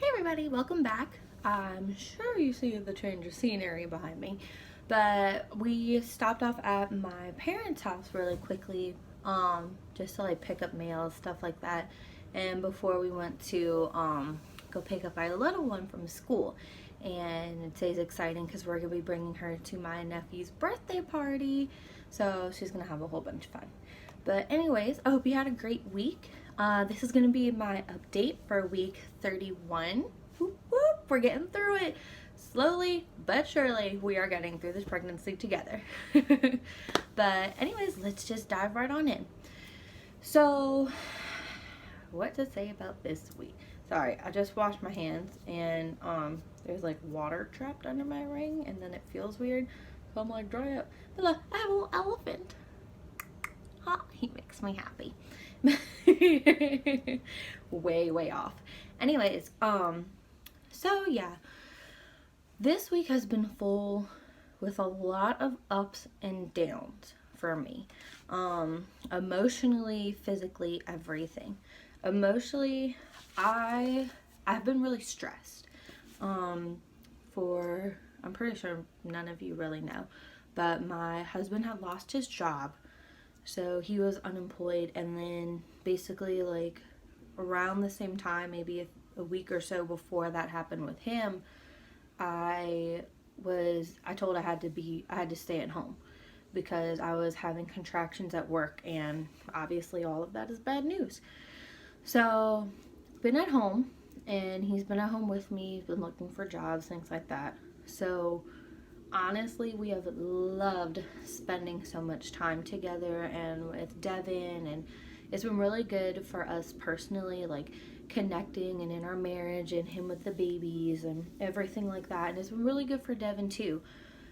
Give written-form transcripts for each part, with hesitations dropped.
Hey everybody, welcome back. I'm sure you see the change of scenery behind me, but we stopped off at my parents' house really quickly, just to like pick up mail, stuff like that. And before we went to go pick up our little one from school, and today's exciting because we're gonna be bringing her to my nephew's birthday party, so she's gonna have a whole bunch of fun. But anyways, I hope you had a great week. This is going to be my update for week 31. Whoop, whoop, we're getting through it. Slowly but surely, we are getting through this pregnancy together. But anyways, let's just dive right on in. So, what to say about this week? Sorry, I just washed my hands and there's like water trapped under my ring and then it feels weird. So I'm like, dry up. But look, I have a little elephant. Huh, he makes me happy. way off. Anyways, so yeah, this week has been full with a lot of ups and downs for me. Emotionally, physically, everything. Emotionally, I've been really stressed. I'm pretty sure none of you really know, but my husband had lost his job. So he was unemployed, and then basically like around the same time, maybe a week or so before that happened with him, I told I had to stay at home because I was having contractions at work, and obviously all of that is bad news. So been at home, and he's been at home with me, been looking for jobs, things like that. So honestly, we have loved spending so much time together and with Devin, and it's been really good for us personally, like connecting and in our marriage and him with the babies and everything like that. And it's been really good for Devin too,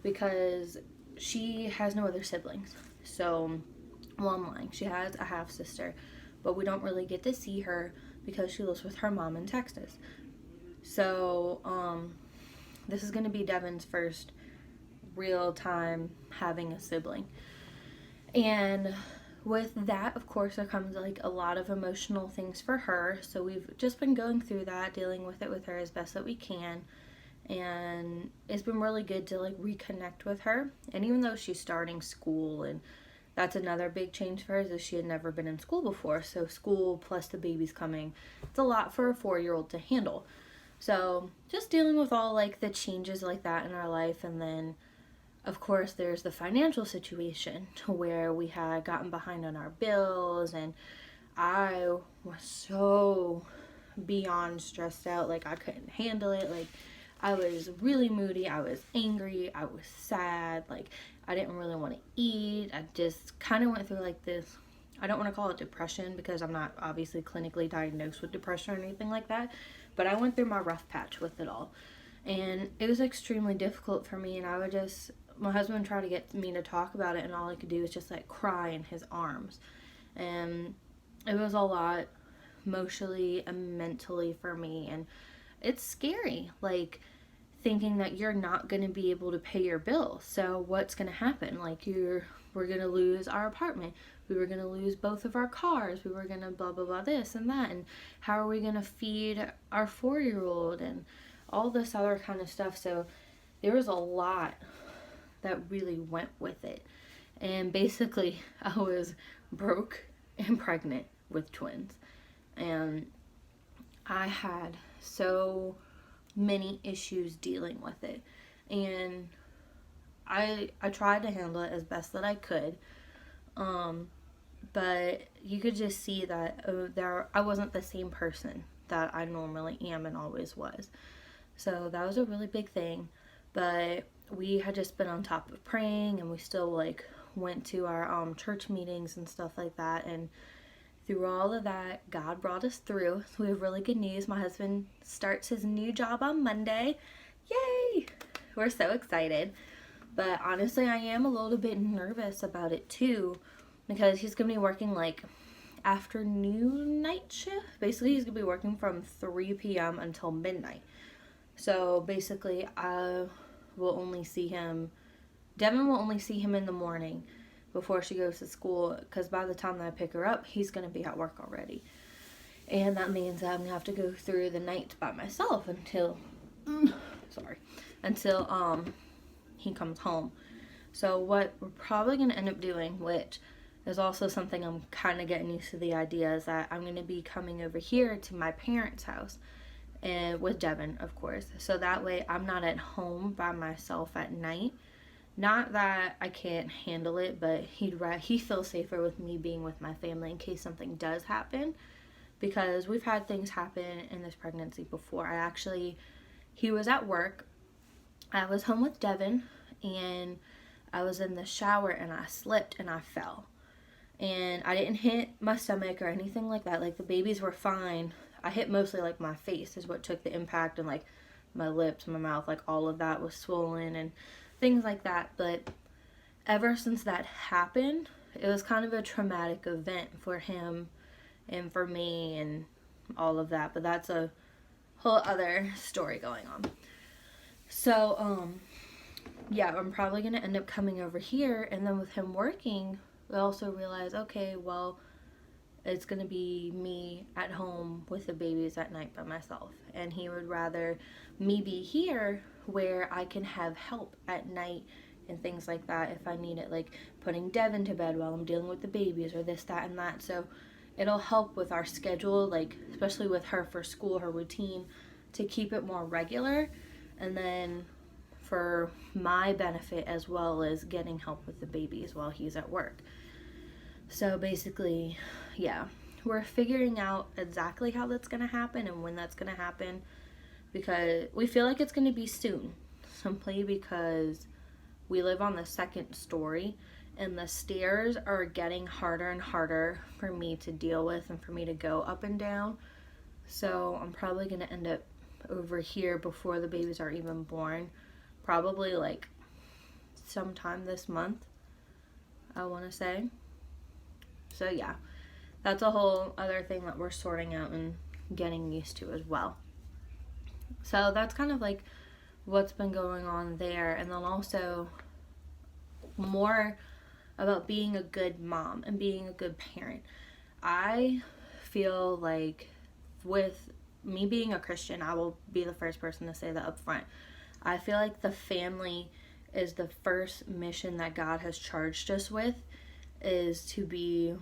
because she has no other siblings. So, well, I'm lying, she has a half sister, but we don't really get to see her because she lives with her mom in Texas. So this is going to be Devin's first real time having a sibling. And with that, of course, there comes like a lot of emotional things for her. So we've just been going through that, dealing with it with her as best that we can. And it's been really good to like reconnect with her. And even though she's starting school, and that's another big change for her, is she had never been in school before. So school plus the baby's coming, it's a lot for a 4-year-old to handle. So just dealing with all like the changes like that in our life. And then of course there's the financial situation where we had gotten behind on our bills, and I was so beyond stressed out. Like I couldn't handle it. Like I was really moody, I was angry, I was sad, like I didn't really want to eat. I just kind of went through like this, I don't want to call it depression because I'm not obviously clinically diagnosed with depression or anything like that, but I went through my rough patch with it all. And it was extremely difficult for me, and my husband tried to get me to talk about it, and all I could do was just like cry in his arms. And it was a lot emotionally and mentally for me, and it's scary, like thinking that you're not going to be able to pay your bills. So what's going to happen? Like we're going to lose our apartment. We were going to lose both of our cars. We were going to blah, blah, blah, this and that. And how are we going to feed our 4-year-old and all this other kind of stuff. So there was a lot that really went with it. And basically I was broke and pregnant with twins. And I had so many issues dealing with it. And I tried to handle it as best that I could. But you could just see that I wasn't the same person that I normally am and always was. So that was a really big thing. But we had just been on top of praying, and we still like went to our church meetings and stuff like that. And through all of that, God brought us through. So we have really good news. My husband starts his new job on Monday. Yay! We're so excited. But honestly, I am a little bit nervous about it too, because he's going to be working like afternoon night shift. Basically, he's going to be working from 3 p.m. until midnight. So basically, Devin will only see him in the morning before she goes to school, because by the time that I pick her up, he's going to be at work already. And that means that I'm gonna have to go through the night by myself until he comes home. So what we're probably gonna end up doing, which is also something I'm kind of getting used to the idea, is that I'm gonna be coming over here to my parents' house, and with Devin, of course. So that way I'm not at home by myself at night. Not that I can't handle it, but he feels safer with me being with my family in case something does happen, because we've had things happen in this pregnancy before. He was at work, I was home with Devin, and I was in the shower and I slipped and I fell. And I didn't hit my stomach or anything like that. Like, the babies were fine. I hit mostly like my face is what took the impact, and like my lips, my mouth, like all of that was swollen and things like that. But ever since that happened, it was kind of a traumatic event for him and for me and all of that. But that's a whole other story going on. So, yeah, I'm probably going to end up coming over here. And then with him working, we also realized, okay, well, it's going to be me at home with the babies at night by myself. And he would rather me be here where I can have help at night and things like that if I need it, like putting Devin to bed while I'm dealing with the babies or this, that, and that. So it'll help with our schedule, like especially with her for school, her routine, to keep it more regular. And then for my benefit as well as getting help with the babies while he's at work. So basically, yeah, we're figuring out exactly how that's going to happen and when that's going to happen, because we feel like it's going to be soon, simply because we live on the second story and the stairs are getting harder and harder for me to deal with and for me to go up and down. So I'm probably going to end up over here before the babies are even born, probably like sometime this month, I want to say. So yeah, that's a whole other thing that we're sorting out and getting used to as well. So that's kind of like what's been going on there. And then also more about being a good mom and being a good parent. I feel like with me being a Christian, I will be the first person to say that up front. I feel like the family is the first mission that God has charged us with, is to be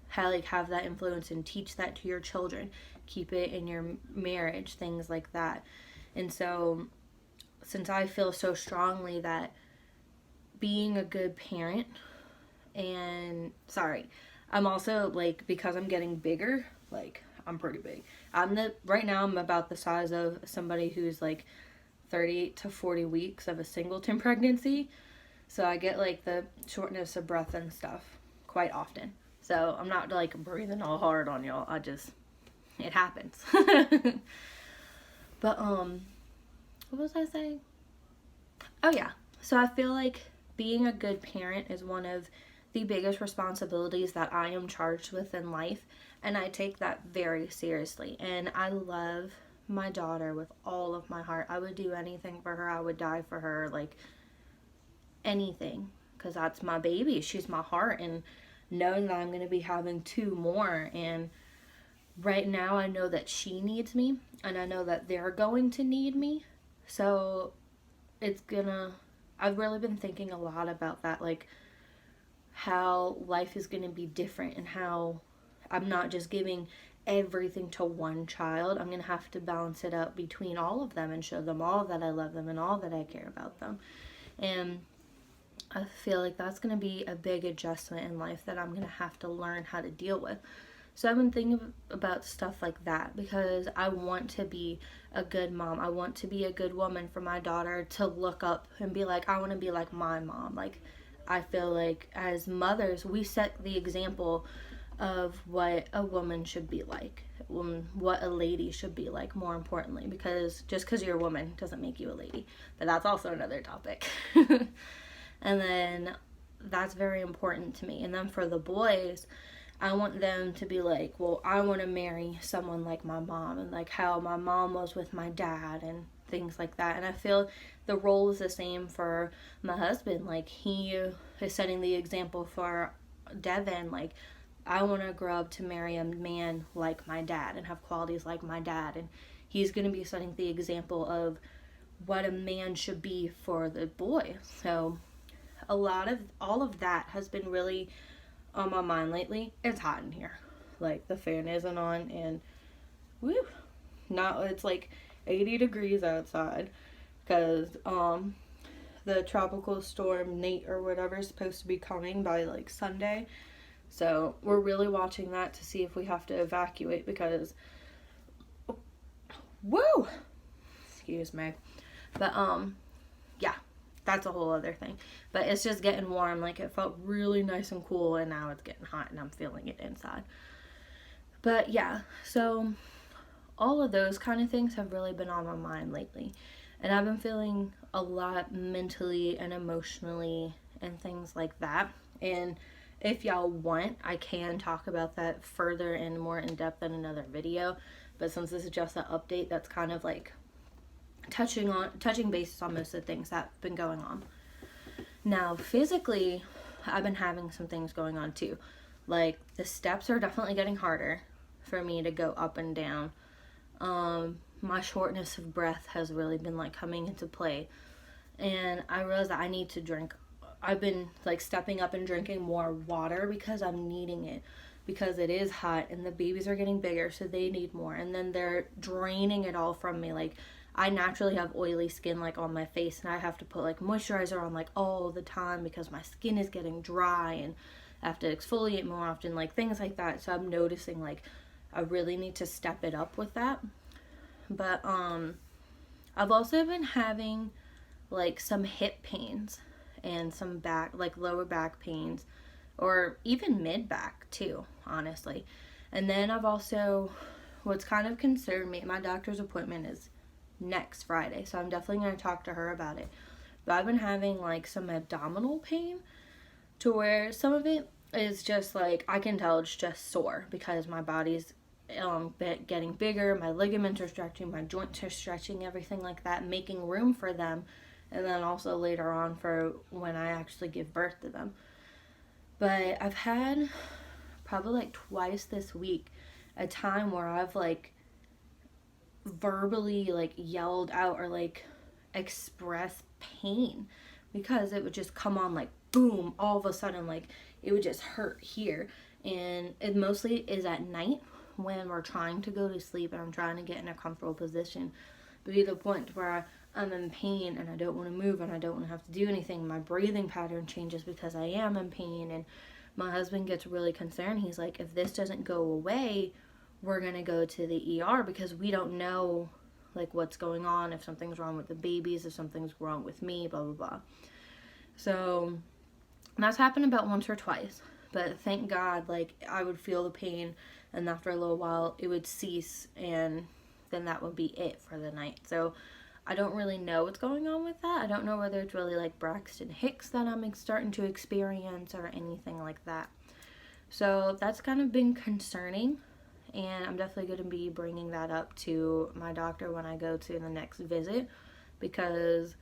have that influence and teach that to your children, keep it in your marriage, things like that. And so since I feel so strongly that being a good parent, and I'm also like, because I'm getting bigger, like I'm pretty big. Right now I'm about the size of somebody who's like 38 to 40 weeks of a singleton pregnancy. So I get like the shortness of breath and stuff quite often. So I'm not like breathing all hard on y'all. It happens. But what was I saying? Oh yeah. So I feel like being a good parent is one of the biggest responsibilities that I am charged with in life, and I take that very seriously. And I love my daughter with all of my heart. I would do anything for her. I would die for her, like anything, because that's my baby. She's my heart. And knowing that I'm going to be having 2 more, and right now I know that she needs me, and I know that they're going to need me. So I've really been thinking a lot about that, like how life is going to be different and how I'm not just giving everything to one child. I'm going to have to balance it up between all of them and show them all that I love them and all that I care about them. And I feel like that's going to be a big adjustment in life that I'm going to have to learn how to deal with. So I've been thinking about stuff like that because I want to be a good mom. I want to be a good woman for my daughter to look up and be like, I want to be like my mom. Like, I feel like as mothers, we set the example of what a woman should be like, what a lady should be like, more importantly, because just because you're a woman doesn't make you a lady. But that's also another topic. And then that's very important to me. And then for the boys, I want them to be like, well, I want to marry someone like my mom, and like how my mom was with my dad and things like that. And I feel the role is the same for my husband. Like, he is setting the example for Devin. Like, I want to grow up to marry a man like my dad and have qualities like my dad. And he's going to be setting the example of what a man should be for the boy. So all of that has been really on my mind lately. It's hot in here. Like, the fan isn't on, and woo, now it's like 80 degrees outside because the tropical storm Nate or whatever is supposed to be coming by like Sunday. So we're really watching that to see if we have to evacuate because woo, excuse me. But yeah, that's a whole other thing. But it's just getting warm. Like, it felt really nice and cool, and now it's getting hot and I'm feeling it inside. But yeah, so all of those kind of things have really been on my mind lately. And I've been feeling a lot mentally and emotionally and things like that. And if y'all want, I can talk about that further and more in depth in another video. But since this is just an update, that's kind of like touching bases on most of the things that have been going on. Now, physically, I've been having some things going on too. Like, the steps are definitely getting harder for me to go up and down. My shortness of breath has really been like coming into play, and I realized that I need to drink. I've been like stepping up and drinking more water because I'm needing it, because it is hot and the babies are getting bigger, so they need more, and then they're draining it all from me. Like, I naturally have oily skin like on my face, and I have to put like moisturizer on like all the time because my skin is getting dry, and I have to exfoliate more often, like things like that. So I'm noticing like I really need to step it up with that. But I've also been having like some hip pains and some back, like lower back pains, or even mid back too, honestly. And then I've also, what's kind of concerned me, my doctor's appointment is next Friday, so I'm definitely going to talk to her about it. But I've been having like some abdominal pain, to where some of it is just like, I can tell it's just sore because my body's getting bigger, my ligaments are stretching, my joints are stretching, everything like that, making room for them, and then also later on for when I actually give birth to them. But I've had probably like twice this week a time where I've like verbally like yelled out or like expressed pain, because it would just come on like boom, all of a sudden, like it would just hurt here. And it mostly is at night when we're trying to go to sleep and I'm trying to get in a comfortable position. But to the point where I'm in pain and I don't want to move and I don't want to have to do anything. My breathing pattern changes because I am in pain, and my husband gets really concerned. He's like, if this doesn't go away, we're going to go to the ER, because we don't know like what's going on, if something's wrong with the babies, if something's wrong with me, blah, blah, blah. So that's happened about once or twice. But thank God, like, I would feel the pain, and after a little while, it would cease, and then that would be it for the night. So I don't really know what's going on with that. I don't know whether it's really like Braxton Hicks that I'm starting to experience or anything like that. So that's kind of been concerning, and I'm definitely going to be bringing that up to my doctor when I go to the next visit, because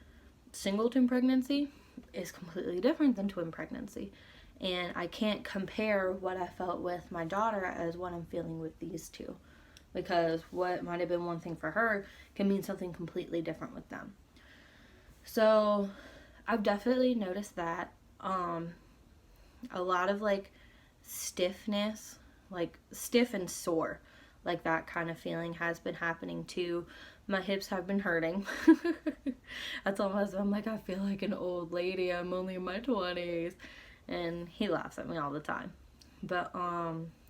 singleton pregnancy is completely different than twin pregnancy. And I can't compare what I felt with my daughter as what I'm feeling with these two, because what might have been one thing for her can mean something completely different with them. So I've definitely noticed that a lot of like stiffness, like stiff and sore, like that kind of feeling has been happening too. My hips have been hurting. I told my husband, I'm like, I feel like an old lady, I'm only in my 20s. And he laughs at me all the time. But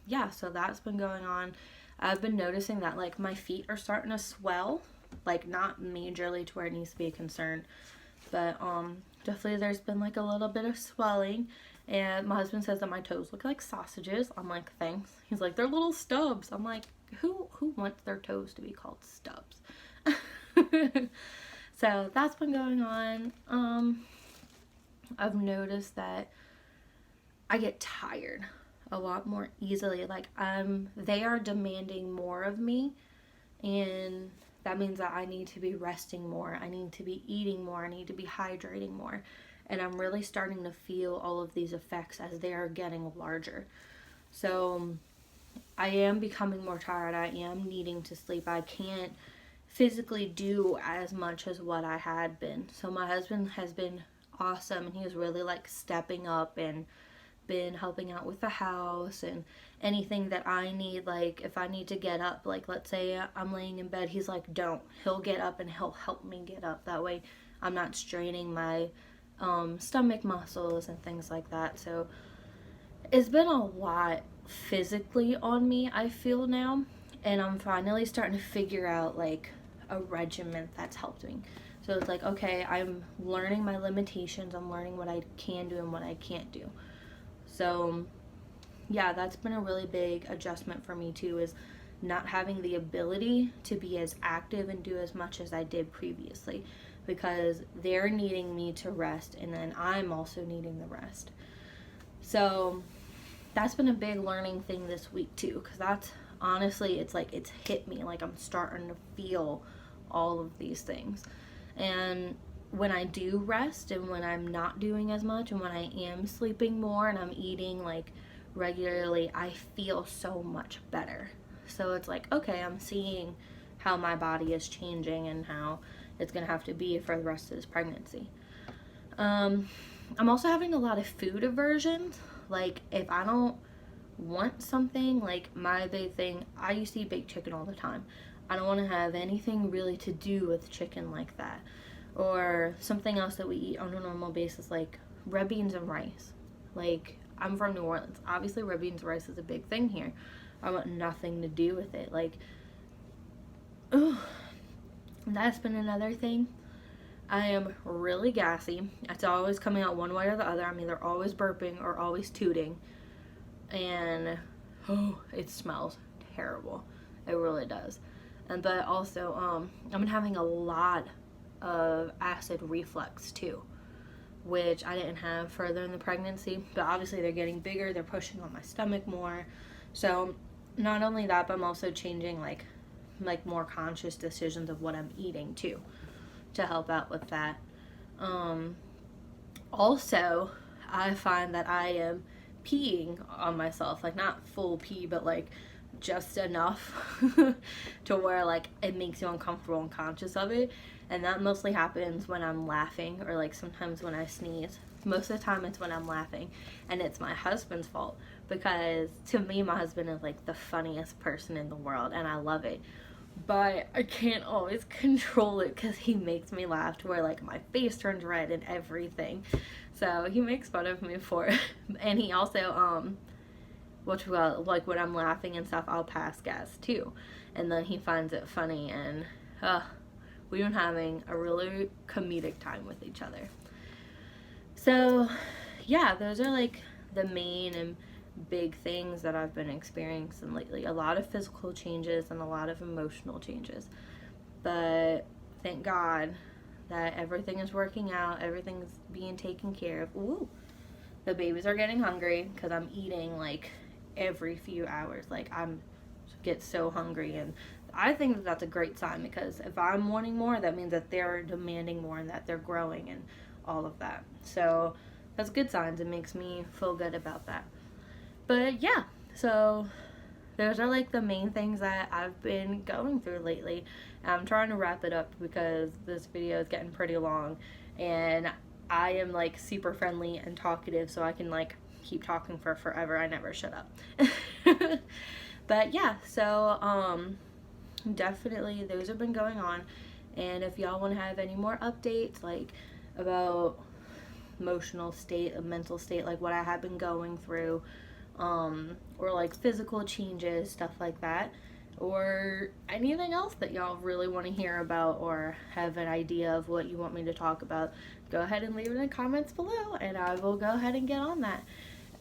yeah, so that's been going on. I've been noticing that like my feet are starting to swell, like not majorly to where it needs to be a concern, but definitely there's been like a little bit of swelling. And my husband says that my toes look like sausages. I'm like, thanks. He's like, they're little stubs. I'm like, who wants their toes to be called stubs? So that's been going on. I've noticed that I get tired a lot more easily. Like, they are demanding more of me, and that means that I need to be resting more, I need to be eating more, I need to be hydrating more, and I'm really starting to feel all of these effects as they are getting larger. So I am becoming more tired. I am needing to sleep. I can't physically do as much as what I had been. So my husband has been awesome, and he was really like stepping up and been helping out with the house and anything that I need. Like if I need to get up, like let's say I'm laying in bed, he's like, don't. He'll get up and he'll help me get up. That way I'm not straining my stomach muscles and things like that. So it's been a lot physically on me, I feel now, and I'm finally starting to figure out like a regimen that's helped me. So it's like, okay, I'm learning my limitations, I'm learning what I can do and what I can't do. So yeah, that's been a really big adjustment for me too, is not having the ability to be as active and do as much as I did previously, because they're needing me to rest and then I'm also needing the rest. So that's been a big learning thing this week too, because that's honestly, it's like it's hit me, like I'm starting to feel all of these things. And when I do rest and when I'm not doing as much and when I am sleeping more and I'm eating like regularly, I feel so much better. So it's like, okay, I'm seeing how my body is changing and how it's gonna have to be for the rest of this pregnancy. I'm also having a lot of food aversions. Like if I don't want something, like my big thing, I used to eat baked chicken all the time. I don't want to have anything really to do with chicken like that. Or something else that we eat on a normal basis, like red beans and rice. Like I'm from New Orleans. Obviously red beans and rice is a big thing here. I want nothing to do with it. Like, oh, that's been another thing. I am really gassy. It's always coming out one way or the other. I'm either always burping or always tooting. And it smells terrible. It really does. And but also, I've been having a lot of acid reflux too, which I didn't have further in the pregnancy. But obviously they're getting bigger. They're pushing on my stomach more. So not only that, but I'm also changing like more conscious decisions of what I'm eating too, to help out with that. Also, I find that I am peeing on myself, like not full pee, but like just enough to where like it makes you uncomfortable and conscious of it. And that mostly happens when I'm laughing or like sometimes when I sneeze. Most of the time it's when I'm laughing, and it's my husband's fault, because to me my husband is like the funniest person in the world and I love it. But I can't always control it because he makes me laugh to where like my face turns red and everything. So he makes fun of me for it. And he also like when I'm laughing and stuff, I'll pass gas too, and then he finds it funny, and we've been having a really comedic time with each other. So yeah, those are like the main and big things that I've been experiencing lately. A lot of physical changes and a lot of emotional changes, but thank God that everything is working out, everything's being taken care of. Ooh, the babies are getting hungry because I'm eating like every few hours. Like I'm get so hungry, and I think that that's a great sign, because if I'm wanting more, that means that they're demanding more and that they're growing and all of that. So that's good signs. It makes me feel good about that. But yeah, so those are like the main things that I've been going through lately. I'm trying to wrap it up because this video is getting pretty long, and I am like super friendly and talkative, so I can like keep talking for forever. I never shut up. But yeah, so definitely those have been going on. And if y'all want to have any more updates like about emotional state, mental state, like what I have been going through, or like physical changes, stuff like that, or anything else that y'all really want to hear about or have an idea of what you want me to talk about, go ahead and leave it in the comments below and I will go ahead and get on that.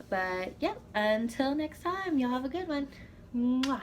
But yeah, until next time, y'all have a good one. Mwah.